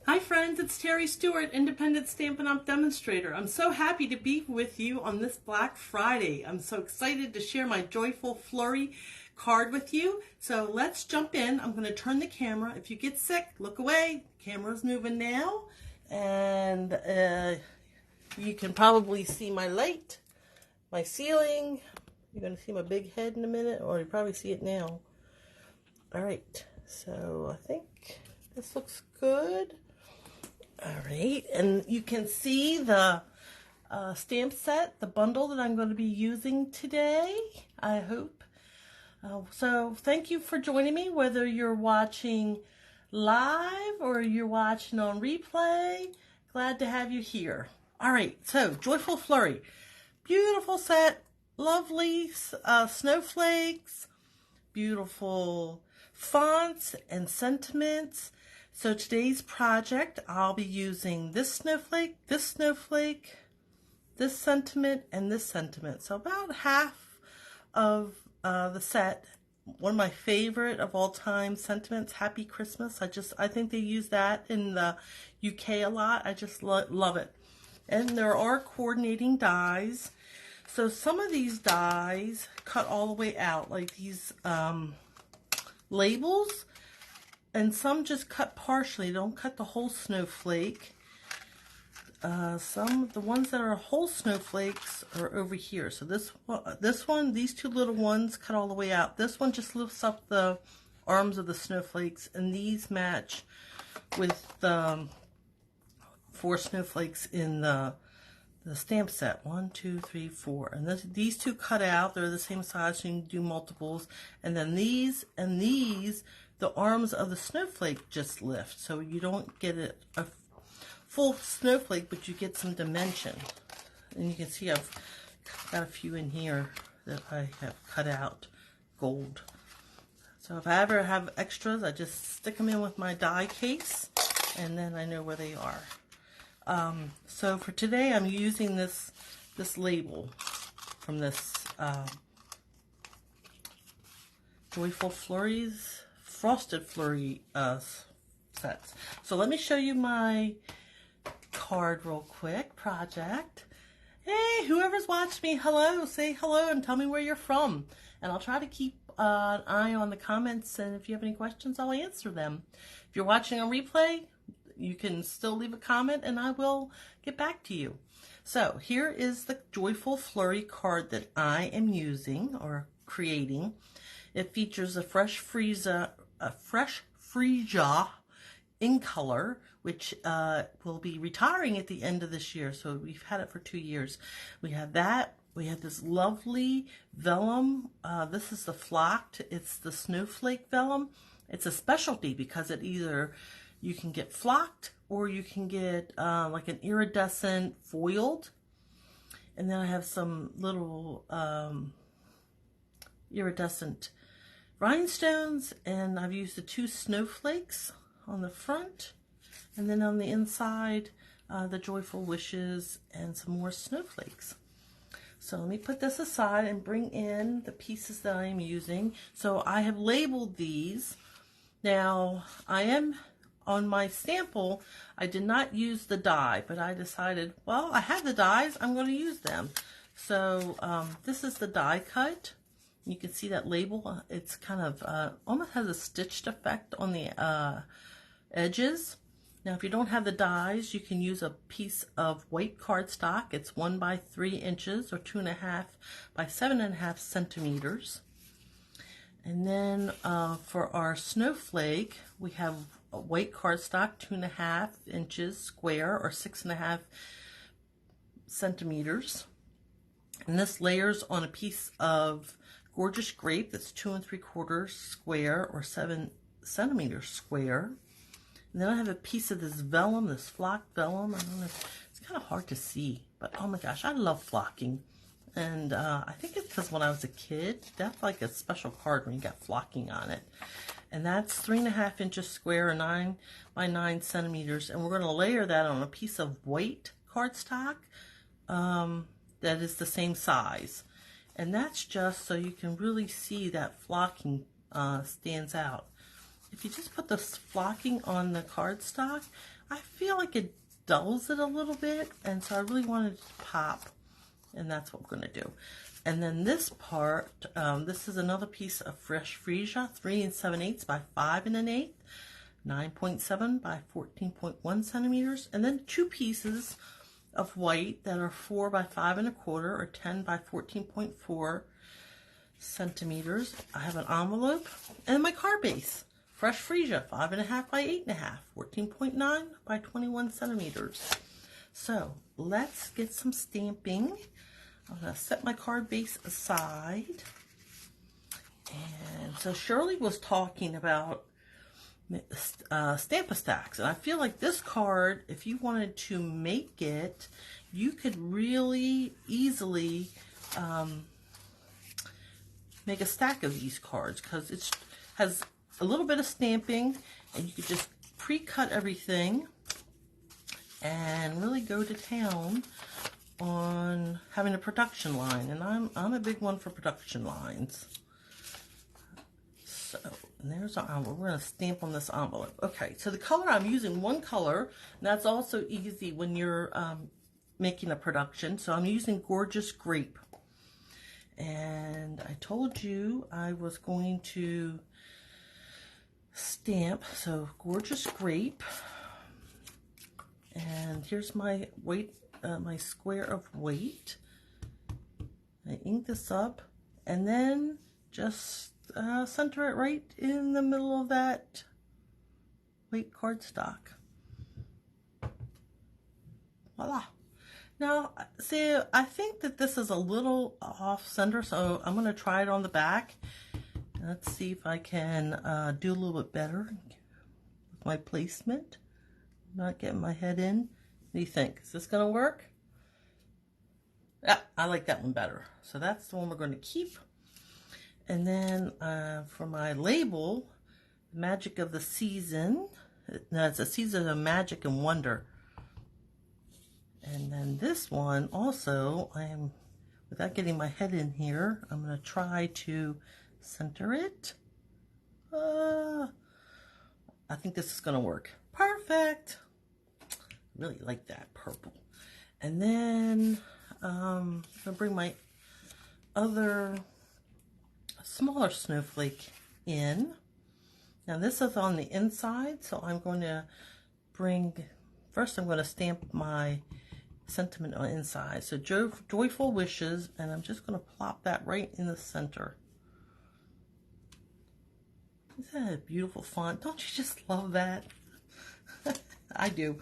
Hi friends, it's Terry Stewart, Independent Stampin' Up! Demonstrator. I'm so happy to be with you on this Black Friday. I'm so excited to share my Joyful Flurry card with you. So let's jump in. I'm going to turn the camera. If you get sick, look away. The camera's moving now. And you can probably see my light, my ceiling. You're going to see my big head in a minute, or you probably see it now. All right, so I think this looks good. All right, and you can see the stamp set, the bundle that I'm going to be using today, I hope. So thank you for joining me, whether you're watching live or you're watching on replay. Glad to have you here. All right, so Joyful Flurry. Beautiful set, lovely snowflakes, beautiful fonts and sentiments. So today's project, I'll be using this snowflake, this sentiment, and this sentiment. So about half of the set. One of my favorite of all time sentiments, Happy Christmas. I think they use that in the UK a lot. I just love it. And there are coordinating dies. So some of these dies cut all the way out, like these labels. And some just cut partially, don't cut the whole snowflake. The ones that are whole snowflakes are over here. So this one, these two little ones cut all the way out. This one just lifts up the arms of the snowflakes, and these match with the 4 snowflakes in the stamp set. 1, 2, 3, 4. And these two cut out. They're the same size, so you can do multiples. And then these and these, the arms of the snowflake just lift, so you don't get a full snowflake, but you get some dimension. And you can see I've got a few in here that I have cut out gold. So if I ever have extras, I just stick them in with my die case, and then I know where they are. So for today, I'm using this label from this Joyful Flurries. Frosted Flurry sets. So let me show you my card real quick. Project. Hey, whoever's watched me, hello. Say hello and tell me where you're from. And I'll try to keep an eye on the comments, and if you have any questions, I'll answer them. If you're watching on replay, you can still leave a comment and I will get back to you. So here is the Joyful Flurry card that I am using or creating. It features a fresh freesia in color, which will be retiring at the end of this year. So we've had it for 2 years. We have that. We have this lovely vellum. This is the flocked. It's the Snowflake Vellum. It's a specialty because it either you can get flocked or you can get like an iridescent foiled. And then I have some little iridescent rhinestones, and I've used the 2 snowflakes on the front, and then on the inside the joyful wishes and some more snowflakes. So let me put this aside and bring in the pieces that I'm using. So I have labeled these. Now I am on my sample, I did not use the die, but I decided, well, I have the dies, I'm going to use them. So this is the die cut. You can see that label. It's kind of almost has a stitched effect on the edges. Now, if you don't have the dies, you can use a piece of white cardstock. It's 1 by 3 inches or 2.5 by 7.5 centimeters. And then for our snowflake, we have a white cardstock, 2.5 inches square or 6.5 centimeters. And this layers on a piece of gorgeous grape that's 2 3/4 square or 7 centimeters square. And then I have a piece of this vellum, this flock vellum. I don't know, it's kind of hard to see, but oh my gosh, I love flocking. And I think it's because when I was a kid, that's like a special card when you got flocking on it. And that's 3.5 inches square or 9 by 9 centimeters. And we're going to layer that on a piece of white cardstock that is the same size. And that's just so you can really see that flocking stands out. If you just put the flocking on the cardstock, I feel like it dulls it a little bit, and so I really wanted to pop, and that's what we're going to do. And then this part, this is another piece of fresh freesia, 3 7/8 by 5 1/8, 9.7 by 14.1 centimeters, and then 2 pieces of white that are 4 by 5 1/4 or 10 by 14.4 centimeters. I have an envelope and my card base. Fresh freesia, 5 1/2 by 8 1/2, 14.9 by 21 centimeters. So let's get some stamping. I'm going to set my card base aside. And so Shirley was talking about Stamp-A-Stacks, and I feel like this card, if you wanted to make it, you could really easily make a stack of these cards, because it has a little bit of stamping, and you could just pre-cut everything and really go to town on having a production line. And I'm a big one for production lines. So, and there's our envelope. We're going to stamp on this envelope. Okay, so the color, I'm using one color, and that's also easy when you're making a production. So I'm using Gorgeous Grape. And I told you I was going to stamp, so Gorgeous Grape. And here's my weight, my square of weight. I ink this up, and then just center it right in the middle of that weight cardstock. Voila. Now, see, I think that this is a little off center, so I'm going to try it on the back. Let's see if I can do a little bit better with my placement. Not getting my head in. What do you think? Is this going to work? Yeah, I like that one better. So that's the one we're going to keep. And then for my label, Magic of the Season. No, it's a season of magic and wonder. And then this one also, without getting my head in here, I'm going to try to center it. I think this is going to work. Perfect. Really like that purple. And then I'm going to bring my other smaller snowflake in. Now this is on the inside, so I'm going to first I'm going to stamp my sentiment on the inside. So Joyful Wishes, and I'm just going to plop that right in the center. Isn't that a beautiful font? Don't you just love that? I do.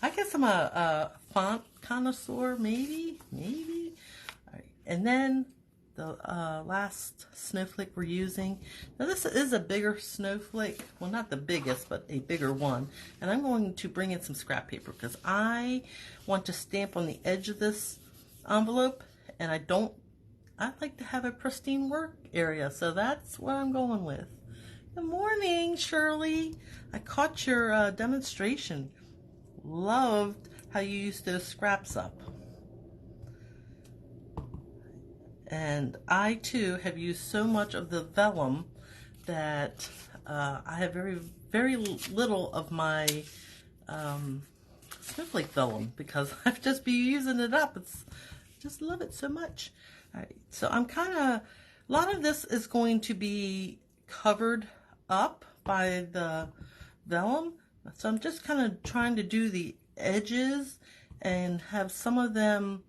I guess I'm a font connoisseur, maybe. All right. And then the last snowflake we're using. Now this is a bigger snowflake. Well, not the biggest, but a bigger one. And I'm going to bring in some scrap paper because I want to stamp on the edge of this envelope, and I like to have a pristine work area, so that's what I'm going with. Good morning, Shirley. I caught your demonstration. Loved how you used those scraps up. And I too have used so much of the vellum that I have very little of my Snowflake vellum because I've just been using it up. Just love it so much. All right, so I'm a lot of this is going to be covered up by the vellum. So I'm just kind of trying to do the edges and have some of them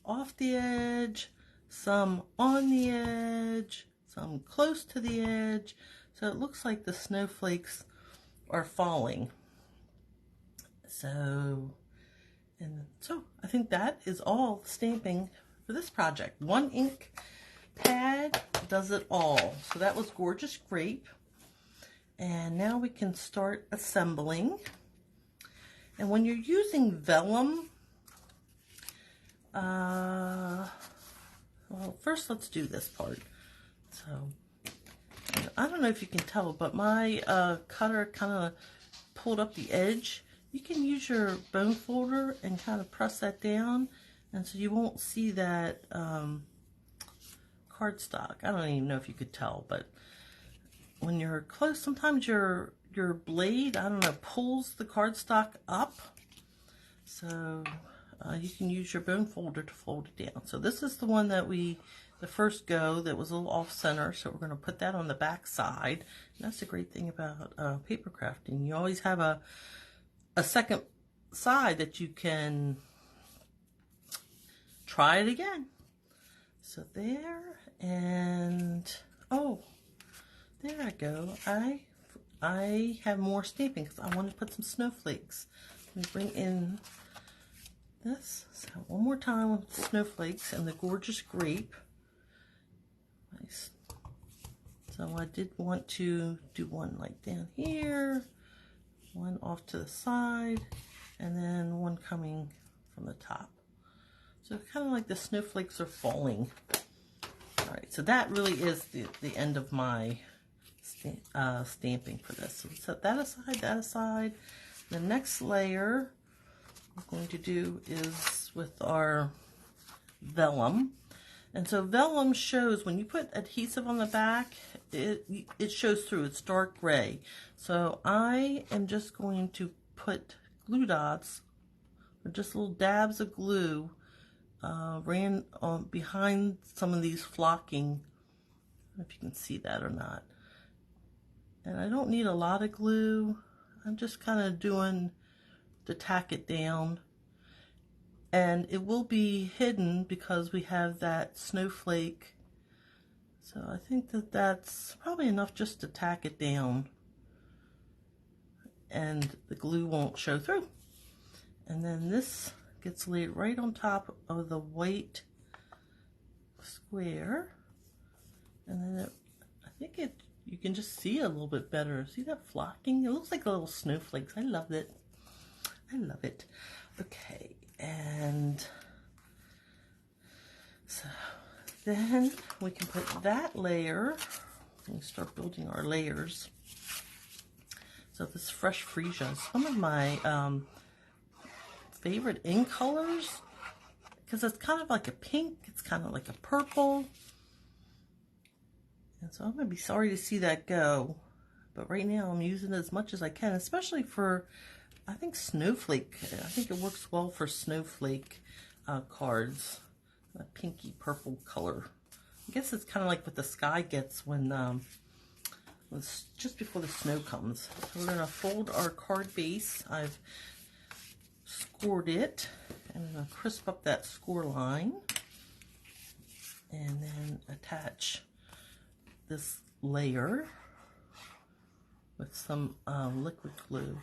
off the edge, some on the edge, some close to the edge. So it looks like the snowflakes are falling. So I think that is all stamping for this project. One ink pad does it all. So that was Gorgeous Grape. And now we can start assembling. And when you're using vellum, well, first let's do this part. So I don't know if you can tell, but my cutter kind of pulled up the edge. You can use your bone folder and kind of press that down, and so you won't see that cardstock. I don't even know if you could tell, but when you're close, sometimes your your blade, I don't know, pulls the cardstock up. So you can use your bone folder to fold it down. So this is the one that the first go that was a little off center. So we're going to put that on the back side. And that's the great thing about paper crafting. You always have a second side that you can try it again. So there, and oh, there I go. I have more stamping because I want to put some snowflakes. Let me bring in this. So one more time with snowflakes and the gorgeous grape. Nice. So I did want to do one like down here, one off to the side, and then one coming from the top. So kind of like the snowflakes are falling. All right, so that really is the end of my stamping for this. So set that aside, that aside. The next layer we're going to do is with our vellum. And so vellum shows, when you put adhesive on the back, it shows through. It's dark gray. So I am just going to put glue dots, or just little dabs of glue, ran on behind some of these flocking. I don't know if you can see that or not. And I don't need a lot of glue. I'm just kind of doing to tack it down. And it will be hidden because we have that snowflake. So I think that that's probably enough just to tack it down. And the glue won't show through. And then this gets laid right on top of the white square. And then I think you can just see it a little bit better. See that flocking? It looks like little snowflakes. I love it. I love it. Okay, and so then we can put that layer and start building our layers. So this Fresh Freesia is one of my favorite ink colors because it's kind of like a pink, it's kind of like a purple. And so I'm going to be sorry to see that go, but right now I'm using it as much as I can, especially for, I think, snowflake. I think it works well for snowflake cards, a pinky purple color. I guess it's kind of like what the sky gets when it's just before the snow comes. So we're going to fold our card base. I've scored it, and I'm going to crisp up that score line, and then attach this layer with some liquid glue.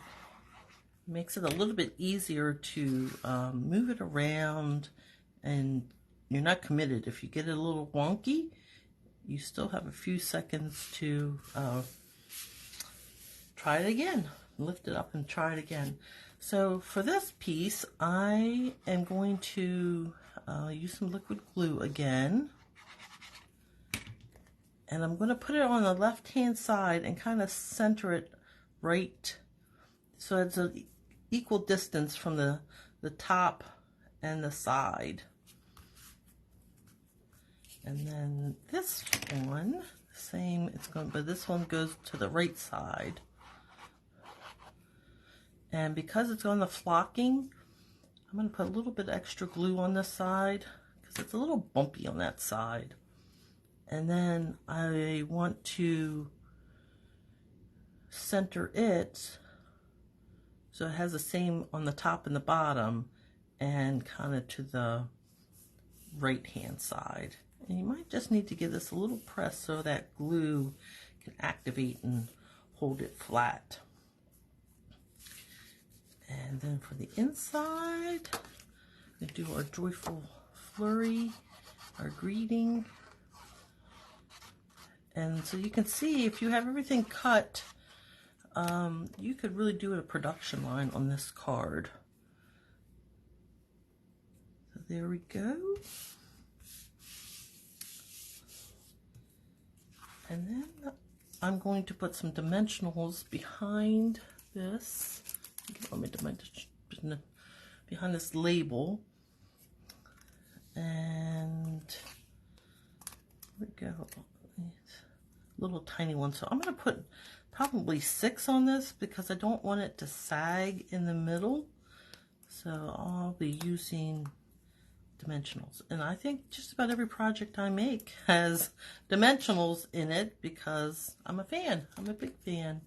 Makes it a little bit easier to move it around, and you're not committed. If you get it a little wonky, you still have a few seconds to try it again. Lift it up and try it again. So for this piece, I am going to use some liquid glue again. And I'm going to put it on the left-hand side and kind of center it right so it's an equal distance from the top and the side. And then this one, same, but this one goes to the right side. And because it's on the flocking, I'm going to put a little bit extra glue on this side because it's a little bumpy on that side. And then I want to center it so it has the same on the top and the bottom and kind of to the right hand side. And you might just need to give this a little press so that glue can activate and hold it flat. And then for the inside, we do our Joyful Flurry, our greeting. And so you can see if you have everything cut, you could really do a production line on this card. So there we go. And then I'm going to put some dimensionals behind this. Let me dimension behind this label. And there we go. Little tiny one. So I'm going to put probably 6 on this because I don't want it to sag in the middle. So I'll be using dimensionals. And I think just about every project I make has dimensionals in it because I'm a fan. I'm a big fan.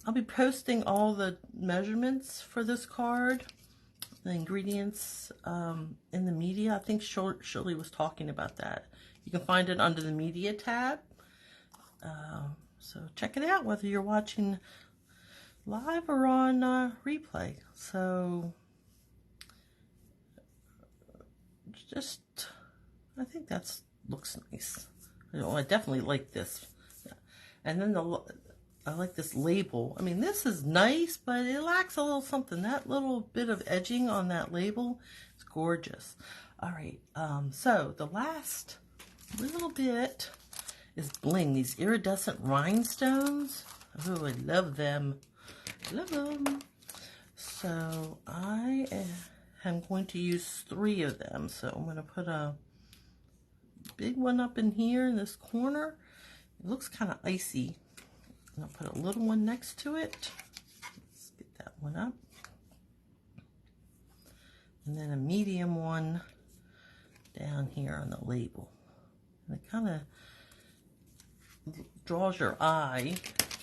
I'll be posting all the measurements for this card, the ingredients in the media. I think Shirley was talking about that. You can find it under the media tab. So check it out whether you're watching live or on replay. So just, I think that's looks nice. I definitely like this. Yeah. And then I like this label. I mean, this is nice, but it lacks a little something. That little bit of edging on that label is gorgeous. All right, so the last little bit is bling. These iridescent rhinestones. Oh, I love them. Love them. So I am going to use 3 of them. So I'm going to put a big one up in here in this corner. It looks kind of icy. And I'll put a little one next to it. Let's get that one up. And then a medium one down here on the label. And it kind of draws your eye,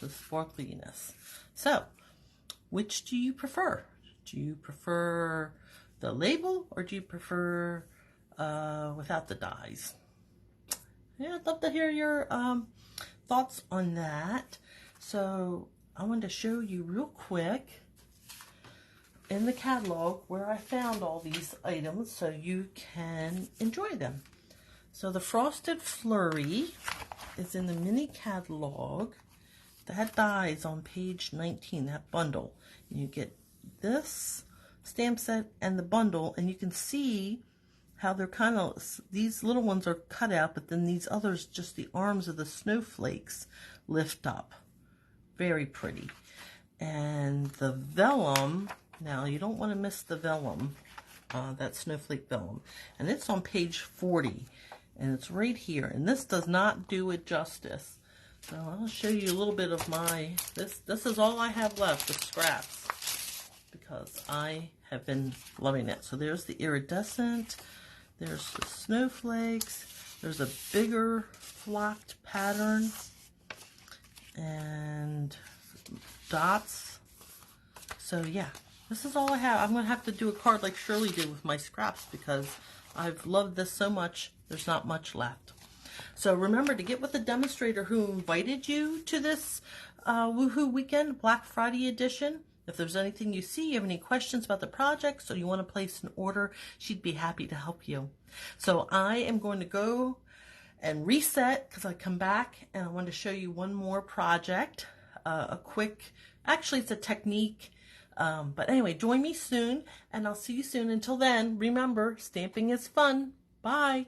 the sparkliness. So, which do you prefer? Do you prefer the label or do you prefer without the dies? Yeah, I'd love to hear your thoughts on that. So I wanted to show you real quick in the catalog where I found all these items so you can enjoy them. So the Frosted Flurry is in the mini catalog. That dies on page 19, that bundle. You get this stamp set and the bundle, and you can see how they're kind of, these little ones are cut out, but then these others, just the arms of the snowflakes lift up. Very pretty. And the vellum, now you don't want to miss the vellum, that snowflake vellum. And it's on page 40, and it's right here. And this does not do it justice. So I'll show you a little bit of my, this is all I have left, the scraps, because I have been loving it. So there's the iridescent, there's the snowflakes, there's a bigger flocked pattern, and dots. So yeah, this is all I have. I'm going to have to do a card like Shirley did with my scraps because I've loved this so much, there's not much left. So remember to get with the demonstrator who invited you to this WooHoo weekend, Black Friday edition. If there's anything you see, you have any questions about the project, so you want to place an order, she'd be happy to help you. So I am going to go and reset because I come back and I want to show you one more project, a quick, actually it's a technique, but anyway, join me soon and I'll see you soon. Until then, remember, stamping is fun. Bye.